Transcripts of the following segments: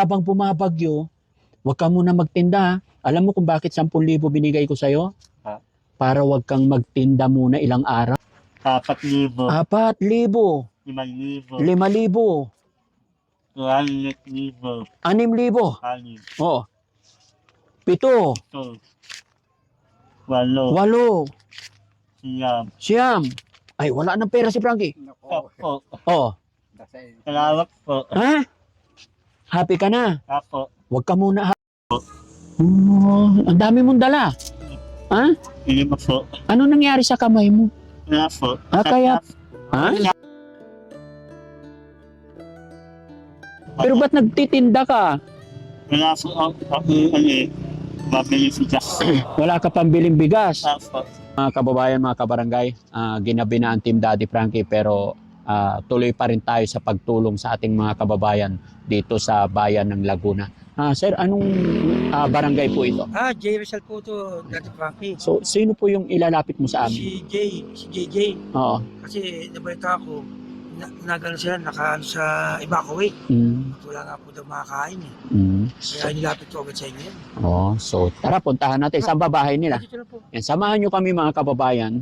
Habang bumabagyo, huwag ka muna magtinda. Ha? Alam mo kung bakit 10,000 binigay ko sa'yo? Ha? Para huwag kang magtinda muna ilang araw. 4,000. 4,000, 5,000. 5,000, 6,000. 6,000. 6. Oh, 7, 8. 8, Siyam. siyam. Ay, wala nang pera si Frankie. Apo. Oh, Salamat po. ha? Happy ka na? Apo. Huwag ka muna. Oh, ang dami mong dala. Ha? Hindi mo po. Ano nangyari sa kamay mo? Wala po. Kaya... Ha? Pero ba't nagtitinda ka? Wala po ako mabili si Jack. Wala ka pambiling bigas. Apo. Mga kababayan, mga kabarangay, ginabi na ang Team Daddy Frankie pero tuloy pa rin tayo sa pagtulong sa ating mga kababayan dito sa bayan ng Laguna. Sir, anong barangay po ito? J. Rizal po to, Dati Frankie. So, sino po yung ilalapit mo sa amin? Si JJ. Oo. Kasi nabalita ko, nagano sila, nakaano sa evacuate. Mm. Wala nga po daw makakain eh. Mm. Kaya nilapit ko agad sa inyo yan. Oh, so tara, puntahan natin sa babahay nila. Dito na po. Yan, samahan nyo kami mga kababayan.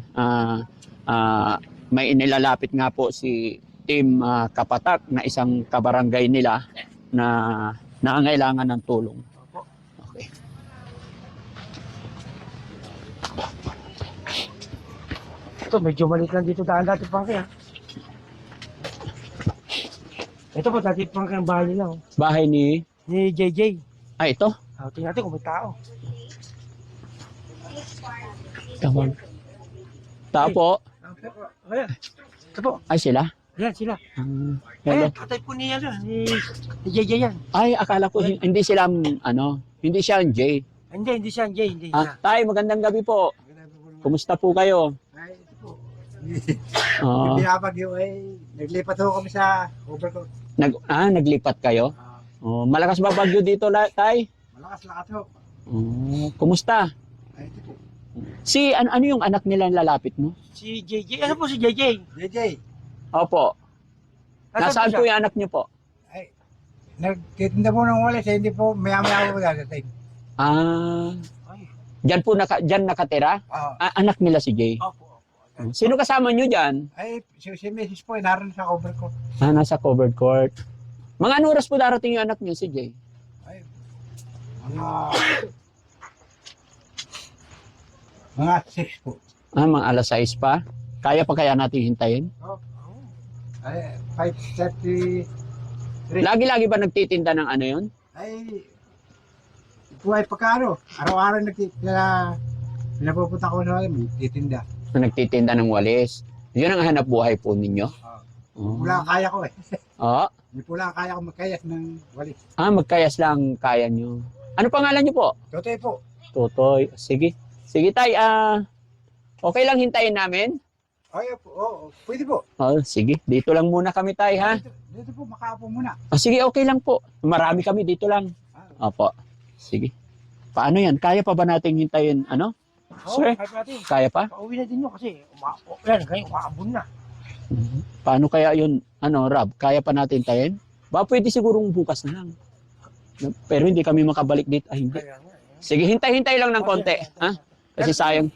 May inilalapit nga po si Team Kapatak na isang kabarangay nila na nangangailangan ng tulong. Okay. Ito, medyo maliit lang dito daan Dati Frankie ha. Ito po, Dati Frankie ang bahay nila. Oh. Bahay ni... Ni JJ. Ito? Tingnan natin kung may tao. Tawag. Tapo. Ayan. Ito po. Ay, sila? Ayan sila. Hello. Ayan, tatay po niya ni JJ yan. Ay, akala ko hindi sila, hindi siya ang Jay. Hindi siya, Jay. Hindi siya. Tay, magandang gabi po. Kumusta po kayo? Ay, ito po. Ah, Yung binabagyo ay naglipat ho kami sa overcoat. naglipat kayo? Malakas ba bagyo dito, Tay? Malakas-lakas ho. Kumusta? Ay, ito po. Si, ano yung anak nila lalapit mo? Si JJ. Ano po si JJ? JJ, Opo. Nasaan po yung anak niyo po? ay, nagtitinda po ng walis, hindi po maya-maya po dadating. Ay. Diyan nakatira? Oo. Anak nila si Jay. Opo. Sino kasama niyo diyan? Ay, si Mrs. po, naroon sa overcoat. Nasa covered court. Mga anong oras po darating yung anak niyo si Jay? Ay, mga 6 po. Mga alas 6 pa? Kaya pa kaya natin hintayin? Ay, 5:30. Lagi-lagi ba nagtitinda ng ano yun? Ay, ito ay pagkano. Araw-araw pinapupunta ko na titinda. Nagtitinda ng walis. Yun ang hanap buhay po ninyo? Oh. Wala kaya ko eh. Oo. Hindi po lang kaya ko magkayas ng walis. Magkayas lang kaya nyo. Ano pangalan nyo po? Totoy po. Tutoy. Sige. Sige tay, okay lang hintayin namin? Ay, pwede po. Sige. Dito lang muna kami tay ha. Dito po, makaapo muna. Sige, okay lang po. Marami kami dito lang. Opo. Sige. Paano yan? Kaya pa ba nating hintayin? Ano? Sir? Kahit natin. Kaya pa? Pauwi na din nyo kasi ngayon umaambon na. Paano kaya yun? Rob? Kaya pa natin hintayin? Ba pwede sigurong bukas na lang. Pero hindi kami makabalik dito. Ay, hindi. Kaya nga. Sige, hintay-hintay lang ng konti. Ha? Kasi sayang.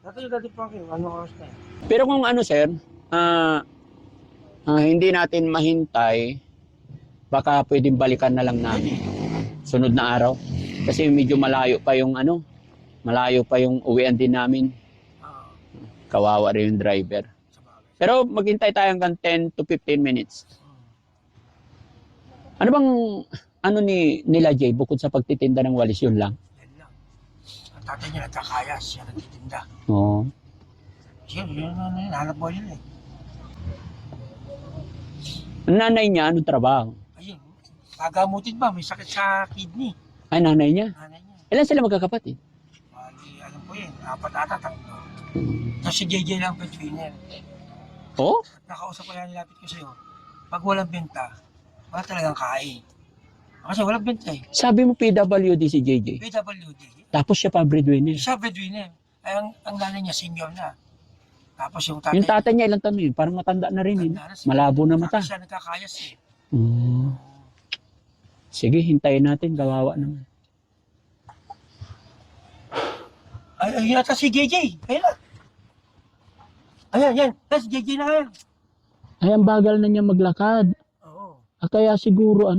Dati Frankie, ano oras na? Pero kung sir, hindi natin mahintay, baka pwedeng balikan na lang namin. Sunod na araw. Kasi medyo malayo pa yung malayo pa yung uwian din namin. Kawawa rin yung driver. Pero maghintay tayo hanggang 10 to 15 minutes. Ano bang, nila Jay, bukod sa pagtitinda ng walis, yun lang? Yan lang. Ang tatay niya nagkakaya, siya nagtitinda. Oo. Siya, yun, hanap mo yun eh. Ang nanay niya, anong trabaho? Ayun, pagamutin ba? May sakit sa kidney. Ay, nanay niya. Nanay niya. Ilan sila magkakapatid? Bali, ano po yun, 4 ata, 3. Tapos si JJ lang breadwinner. Oh? Nakausap ko yan, nilapit ko sa'yo. Pag walang benta, wala talagang kain. Kasi walang benta eh. Sabi mo PWD si JJ. PWD. Tapos siya pa breadwinner. Siya breadwinner. Ay, ang nanay niya, senior na. Tapos yung tatay, Yung tatay niya, ilang taon yun? Parang matanda na rin. tanda na siya. Malabo na mata. Tapos siya nagkakayas eh. Sige, hintayin natin. Kawawa naman. Ay, yata si JJ. Ayun na. Ayan, yan. Si JJ na kaya. Ay, ang bagal na niya maglakad. Oo. Kaya siguro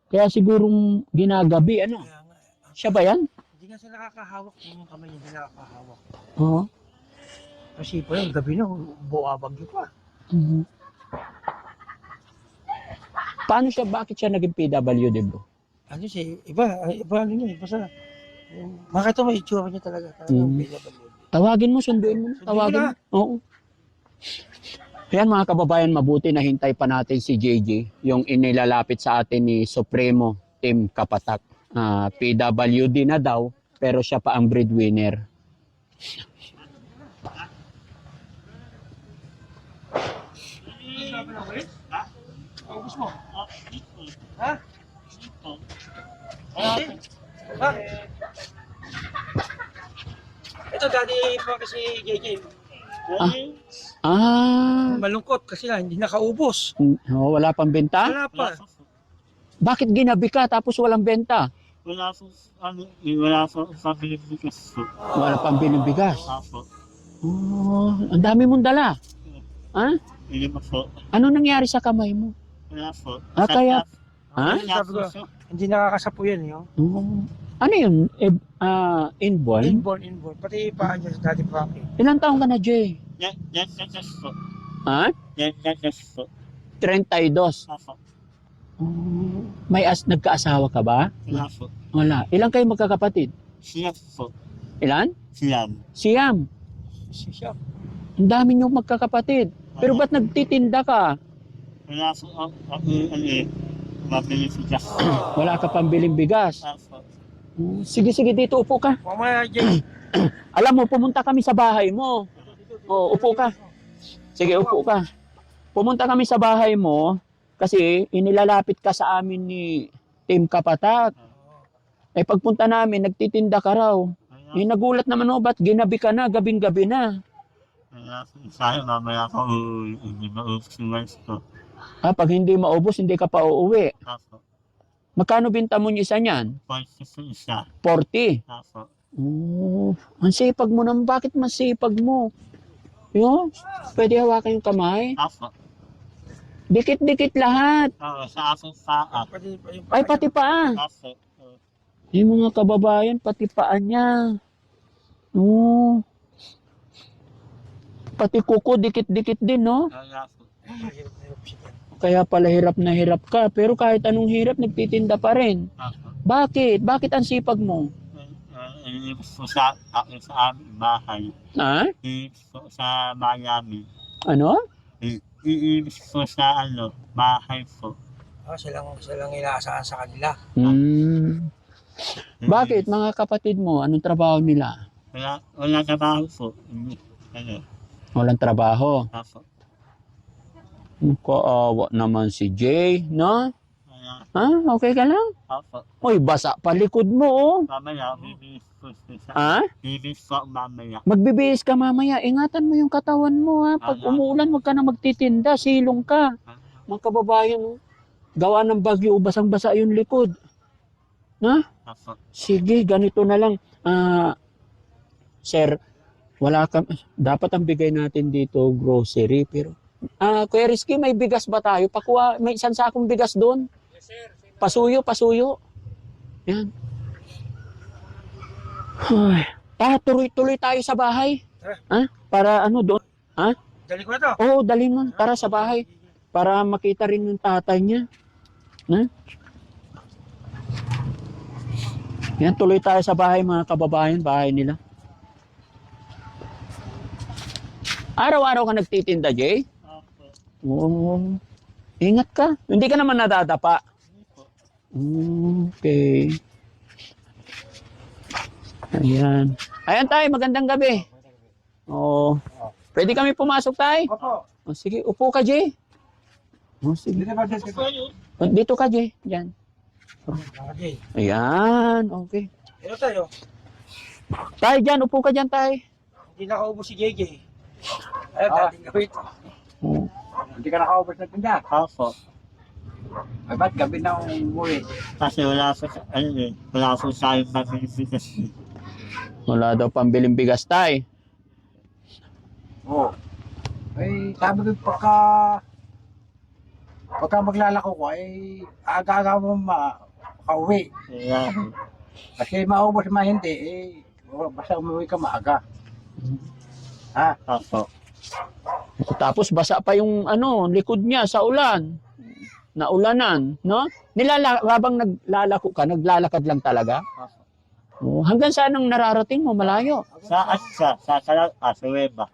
kaya sigurong ginagabi, Kaya nga. Siya ba yan? Hindi nga siya nakakahawak. Yung kamay niya, hindi nakakahawak. Oo. Kasi po yung gabi na, buwabag yun pa. Mhm. Paano siya, bakit siya naging PWD, bro? Ano siya, iba ano niya, iba sa... Bakit ito may itsura niya talaga? Talagang Mm. PWD. Tawagin mo, sunduin mo. Sunduin Tawagin mo mo. Oo. Ayan mga kababayan, mabuti na hintay pa natin si JJ, yung inilalapit sa atin ni Supremo Team Kapatak. PWD na daw, pero siya pa ang breadwinner. Ubus mo? Ha? Ha? Ito dati pa kasi JJ. Malungkot kasi hindi nakaubos. Wala pang benta? Wala pa. Bakit ginabi ka tapos walang benta? Wala po, wala po sa Pilipinas po. Wala pang binibigas. Apo. Oh, ang dami mong dala. Ha? Hindi po po. Ano nangyari sa kamay mo? Wala po. Kaya... Ha? Sabi ko, hindi nakakasapo yan eh. Oh. Oh. Ano yun? Inborn? Inborn. Pati paa niya sa dati pa. Ilang taong ka na, Jay? Yan po. Ha? Yan po. 32. Apo. Oh. Nagkaasawa ka ba? Wala po. Wala. Ilang kayo magkakapatid? Siyam po. Ilan? Siyam. Siyam. Siya. Ang dami niyong magkakapatid. Pero ba't nagtitinda ka? Wala po mabili si Jack. Wala ka pambiling bigas. Apo. Oh, sige, dito upo ka. Mamaya JJ. Alam mo, pumunta kami sa bahay mo. Oh, upo ka. Sige, upo ka. Pumunta kami sa bahay mo kasi inilalapit ka sa amin ni Team Kapatak. Eh pagpunta namin, nagtitinda ka raw. Eh nagulat naman o, ba't ginabi ka na, gabing-gabi na. Sayang mamaya ko hindi maubos yung rice ko. Pag hindi maubos, hindi ka pa uuwi. Apo. Magkano binta mo yung isa niyan? Points sa isa. 40. Apo. Oh, ang sipag mo naman. Bakit masipag mo? Yun, pwede hawakan yung kamay. Apo. Dikit-dikit lahat. Sa asong paa. Ay, pati paa. Apo. Yung mga kababayan, pati paa niya. Oh. Pati kuko, dikit-dikit din, no? Apo. Kaya pala hirap na hirap ka. Pero kahit anong hirap, nagtitinda pa rin. Apo. Bakit? Bakit ang sipag mo? Iibos ko sa aming bahay. Ha? Iibos ko sa Miami. Ano? Iibos ko sa bahay po. Silang inaasahan sa kanila. Hmm. Bakit? Mga kapatid mo, anong trabaho nila? Wala trabaho po. Walang trabaho. Apo. Kaawa naman si Jay, no? Ha? Okay ka lang? Apo. Uy, basa pa likod mo, oh. Mamaya, bibis ko sa... Ha? Bibis ko mamaya. Magbibihis ka mamaya. Ingatan mo yung katawan mo, ha? Pag umuulan, huwag ka na magtitinda. Silong ka. Mga kababayan, oh. Gawa ng bagyo, basang-basa yung likod. Ha? Apo. Sige, ganito na lang. Sir, wala ka... Dapat ang bigay natin dito, grocery, pero... Kuya Rizky, may bigas ba tayo? Pakuha, may isang sakong bigas doon. Yes, sir. Pasuyo. Yan. Ay, tuloy-tuloy tayo sa bahay. Ha? Para ano doon? Ha? Dali ko na to. Oo, dalhin mo. Tara sa bahay. Para makita rin yung tatay niya. Ha? Yan, tuloy tayo sa bahay mga kababayan. Bahay nila. Araw-araw ka nagtitinda, Jay? Oo. Ingat ka. Hindi ka naman nadadapa. Okay. Ayan. Ayan tayo, magandang gabi. Oo. Pwede kami pumasok tayo? Opo. Sige, upo ka, Jay. Sige. Dito ka, Jay. Diyan. Okay. Ayan, okay. Ito tayo. Tayo dyan, upo ka dyan, tayo. Hindi nakaubos si JJ. Ay, dating gawin. Oo. Hindi ka nakaubos na tinda. Apo. Ay, ba't gabi na umuwi? Kasi wala po, ano eh, wala po tayong mabibigay. Wala daw pambiling bigas, tay. Oo. Ay, sabi ko pagka maglalako ko, ay aga-aga mo makauwi. Kaya po, Kasi maubos ma hindi, basta umuwi ka maaga. Ha? ako. Tapos basa pa yung likod niya sa ulan. Naulanan, no? Habang naglalako ka, naglalakad lang talaga? Oh, hanggang saan ang nararating mo? Malayo. Sa Salag, sa Weba.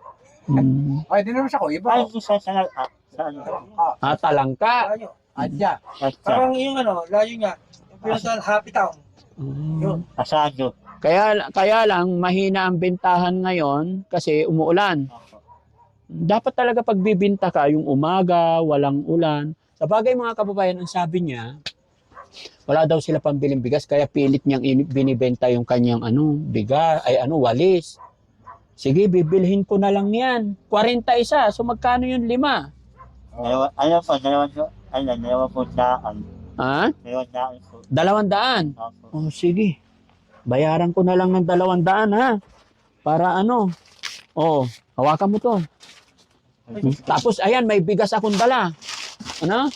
Ay, di naman siya ko, iba. Ay, sa Salag, sa ano? Talangka. Layo. Adya. Parang yung layo niya. Yung pinasal Happy Town. Yun. Asado. Kaya lang, mahina ang bentahan ngayon kasi umuulan. Dapat talaga pagbibinta ka, yung umaga, walang ulan. Sa bagay mga kababayan, ang sabi niya, wala daw sila pambiling bigas, kaya pilit niyang binibenta yung kanyang walis. Sige, bibilhin ko na lang yan. 41, so magkano yung 5? Ayaw po, dalawa po daan. Ha? Dalawa daan po. 200? Ako. Oh, sige. Bayaran ko na lang ng 200, ha? Para Oh, hawakan mo to. Tapos, ayan, may bigas akong dala. Ano?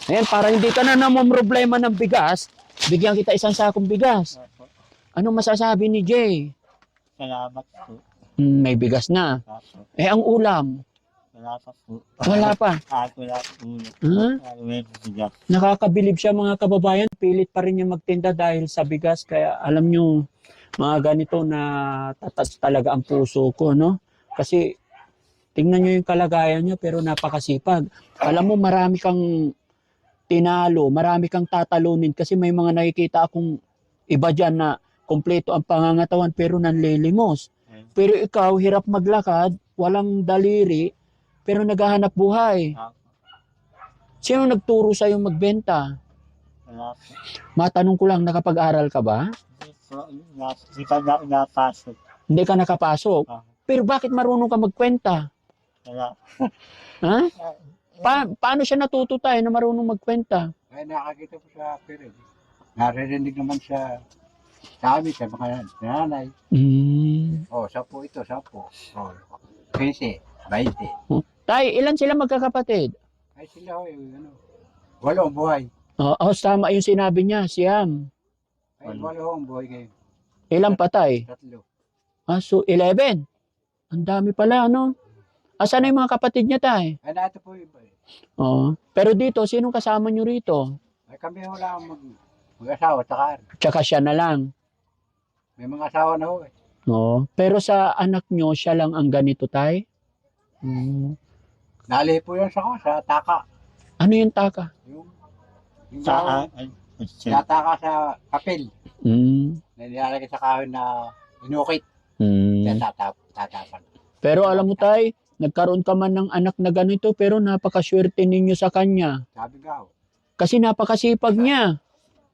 Ayan, para hindi ka na problema ng bigas, bigyan kita isang sakong bigas. Ako. Ano masasabi ni Jay? Salamat po. May bigas na. Ako. Ang ulam, Wala pa po. wala pa. Wala po. Ha? May bigas. Nakakabilib siya mga kababayan. Pilit pa rin niya magtinda dahil sa bigas. Kaya alam nyo, mga ganito na tatas talaga ang puso ko, no? Kasi tingnan nyo yung kalagayan niya pero napakasipag. Alam mo, marami kang tinalo, marami kang tatalunin kasi may mga nakikita akong iba dyan na kompleto ang pangangatawan pero nanlilimos. Pero ikaw, hirap maglakad, walang daliri, pero naghahanap buhay. Ako. Sino nagturo sa'yo magbenta? Wala po. Matanong ko lang, nakapag-aral ka ba? Hindi pa na napasok. Hindi ka nakapasok. Ako. Pero bakit marunong ka magkwenta? Wala. Ha? Paano siya natuto tayo na marunong magkwenta? Ay, nakakita ko sa pirin. Naririnig naman sa amin, sa mga nanay. Oh, 10 ito, 10. Oh, 15, 20. Tay, ilan sila magkakapatid? Ay, sila ho, 8 ang buhay. Tama yung sinabi niya, Siam. Ay, 8 ang buhay kayo. Ilang patay? 3. So 11. Ang dami pala, ano? Asan na yung mga kapatid niya, tay? Ay, nato po iba eh. Pero dito, sinong kasama niyo rito? Ay, kami ho lang mag-asawa, tsaka Tsaka siya na lang. may mga asawa na ho eh. Pero sa anak niyo, siya lang ang ganito, tay? Nali po yan sa taka. Ano yung taka? Yung Saan? taka sa papel. Na nilalagay sa kahon na inukit. Kaya tatapan. Pero alam mo, tay, nagkaroon ka man ng anak na ganito, pero napakaswerte ninyo sa kanya. Sabi nga ho. Kasi napakasipag niya.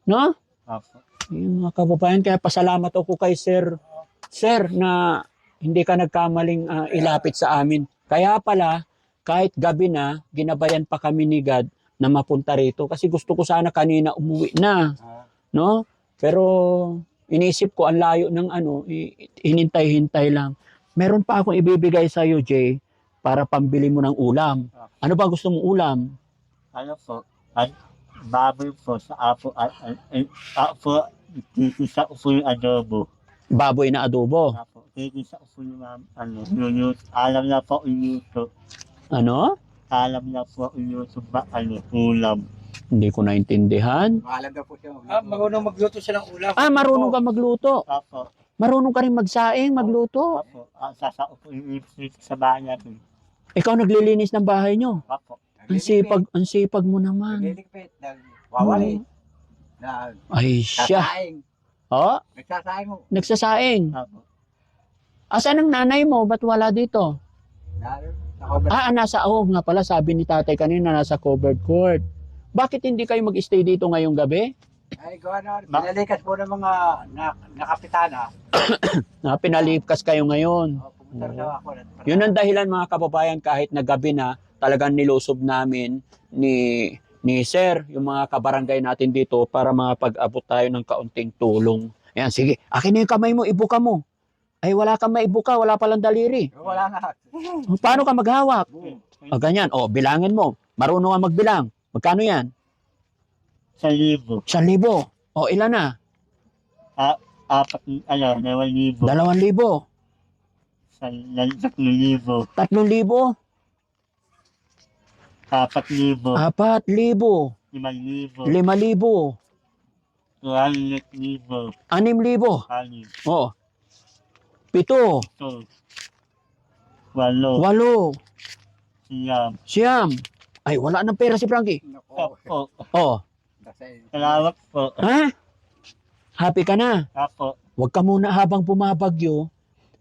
No? Ako. Yung mga kababayan, kaya pasalamat ako kay Sir. Sir, na hindi ka nagkamaling ilapit sa amin. Kaya pala, kahit gabi na, ginabayan pa kami ni God na mapunta rito. Kasi gusto ko sana kanina umuwi na. No? Pero inisip ko, ang layo ng hinintay-hintay lang. Meron pa akong ibibigay sa iyo, Jay, para pambili mo ng ulam. Ano ba gusto mong ulam? Ano po? Baboy po sa apo. Apo. Dito sa upo yung adobo. Baboy na adobo. Apo. Dito sa upo yung alam na po inuto. Ano? Alam na po inuto ba ulam. Hindi ko naintindihan. Maalam daw po siya. Marunong magluto siya ng ulam. Marunong ka magluto. Apo. Marunong ka rin magsaing, magluto. Apo. Sa upo yung sa bahay natin. Ikaw naglilinis ng bahay nyo. Apo. Ang sipag mo naman. Nagliligpit. Wawali. Ay, siya. Nagsasaing. Nagsasaing ho. Nagsasaing. Apo. Asan ang nanay mo? Ba't wala dito? Nasa nga pala, sabi ni tatay kanina, nasa covered court. Bakit hindi kayo mag-stay dito ngayong gabi? Ay, gawa na. Pinalikas po ng mga nakapitana. Pinalipas kayo ngayon. Pumunta sa ako. Yun ang dahilan mga kababayan, kahit na gabi na, talagang nilusob namin ni ni Sir, yung mga kabarangay natin dito para makapag-abot tayo ng kaunting tulong. Ayan, sige. Akin na yung kamay mo, ibuka mo. Ay, wala kang maibuka, wala palang daliri. Wala nga. Paano ka maghawak? O, ganyan. O, bilangin mo. Marunong ka magbilang. Magkano yan? 1,000. 1,000. O, ilan na? 2,000. 2,000. 3,000. 3,000. 4,000. 4,000. 5,000. 5,000. 6,000. 6,000. 6. O. 7. 8. 8. 9. Siyam. Ay, wala nang pera si Frankie. Nako. Apo. O. Kasi, Salamat po. Ha? Happy ka na? Apo. Huwag ka muna habang bumabagyo.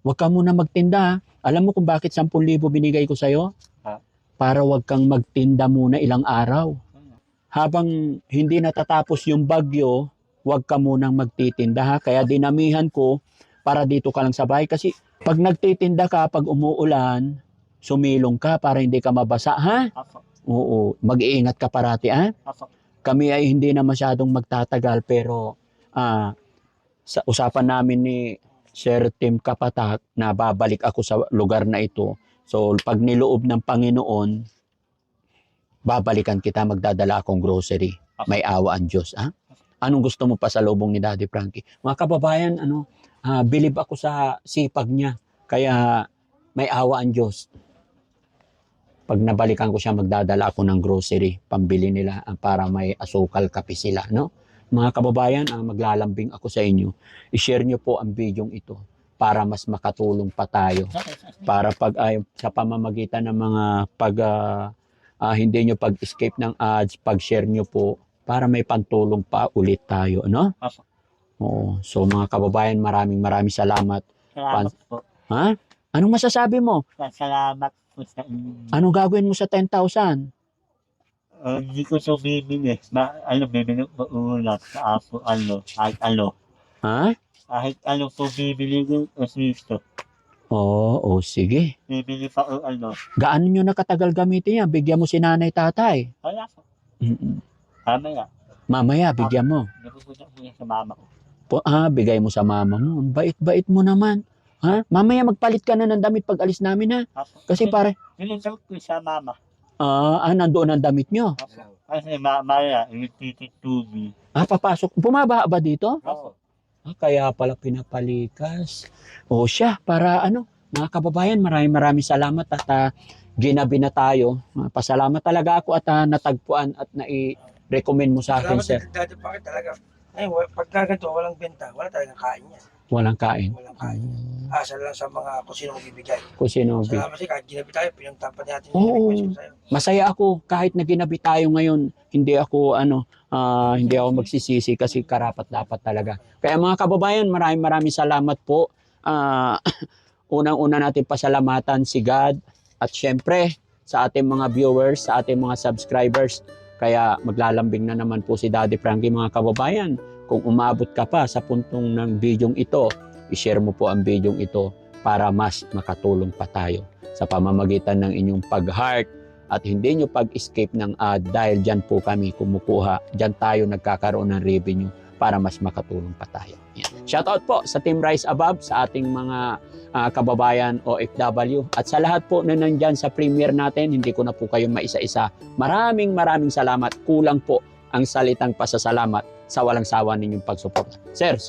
Huwag ka muna magtinda. Alam mo kung bakit 10,000 binigay ko sa'yo? Ha? Para huwag kang magtinda muna ilang araw. Habang hindi natatapos yung bagyo, huwag ka munang magtitinda ha. Kaya dinamihan ko para dito ka lang sa bahay. Kasi pag nagtitinda ka, pag umuulan, sumilong ka para hindi ka mabasa ha. Apo. Oo, mag-iingat ka parati ha. Apo. Kami ay hindi na masyadong magtatagal pero sa usapan namin ni Sir Tim Kapatak na babalik ako sa lugar na ito. So pag niloob ng Panginoon, babalikan kita, magdadala akong grocery. May awa ang Diyos. Ha? Anong gusto mo pa sa lubong ni Daddy Frankie? Mga kababayan, believe ako sa sipag niya. Kaya may awa ang Diyos. Pag nabalikan ko siya, magdadala ako ng grocery, pambili nila para may asukal, kape sila. No? Mga kababayan, maglalambing ako sa inyo. I-share nyo po ang bidyong ito para mas makatulong pa tayo. Para sa pamamagitan ng mga hindi nyo pag-escape ng ads, pag-share nyo po para may pantulong pa ulit tayo. No? Apo. Oo. So mga kababayan, maraming salamat. Salamat po. Ha? Anong masasabi mo? Salamat po sa inyo. Anong gagawin mo sa 10,000? Hindi ko so bibili. Bibili ko ulat sa apo, kahit Ha? Kahit po bibili ko, dito. Oo, sige. Bibili pa Gaano nyo nakatagal gamitin yan? Bigyan mo si nanay, tatay. Wala po. Mm-mm. Mamaya, Mamaya, bigyan mo. napupunta ko yan sa mama ko. Bigay mo sa mama mo. Ang bait-bait mo naman. Ha? Mamaya magpalit ka na ng damit pag alis namin ha. Apo. Kasi pare, Nilinsaw ko sa mama. nandoon ang damit nyo. Apo. Kasi mamaya, yung titik tubig. Papasok. Bumaba ba dito? Apo. Kaya pala pinapalikas. O siya, para mga kababayan, maraming salamat at ginabi na tayo. Pasalamat talaga ako at natagpuan at nai-recommend mo sa akin, sir. Salamat Daddy Frankie talaga. Ay, pag gaganto, walang benta, wala talagang kain yan. Walang kain. Walang kain. Asa lang sa mga kung sino magbibigay. Kung sino. Salamat kasi kahit ginabi tayo, pinagtampan natin Oo. yung request ko sa'yo. Masaya ako kahit na ginabi tayo ngayon, hindi ako magsisisi kasi karapat-dapat talaga. Kaya mga kababayan, maraming salamat po. Unang-una natin pasalamatan si God at syempre sa ating mga viewers, sa ating mga subscribers. Kaya maglalambing na naman po si Daddy Frankie, mga kababayan. Kung umabot ka pa sa puntong ng bidyong ito, i-share mo po ang bidyong ito para mas makatulong pa tayo sa pamamagitan ng inyong pag-heart at hindi nyo pag-escape ng ad dahil dyan po kami kumukuha. Dyan tayo nagkakaroon ng revenue para mas makatulong pa tayo. Yan. Shoutout po sa Team Rise Above, sa ating mga kababayan OFW at sa lahat po na nandyan sa premiere natin. Hindi ko na po kayo maisa-isa. Maraming salamat. Kulang po ang salitang pasasalamat sa walang sawa ninyong pagsuporta. Sir,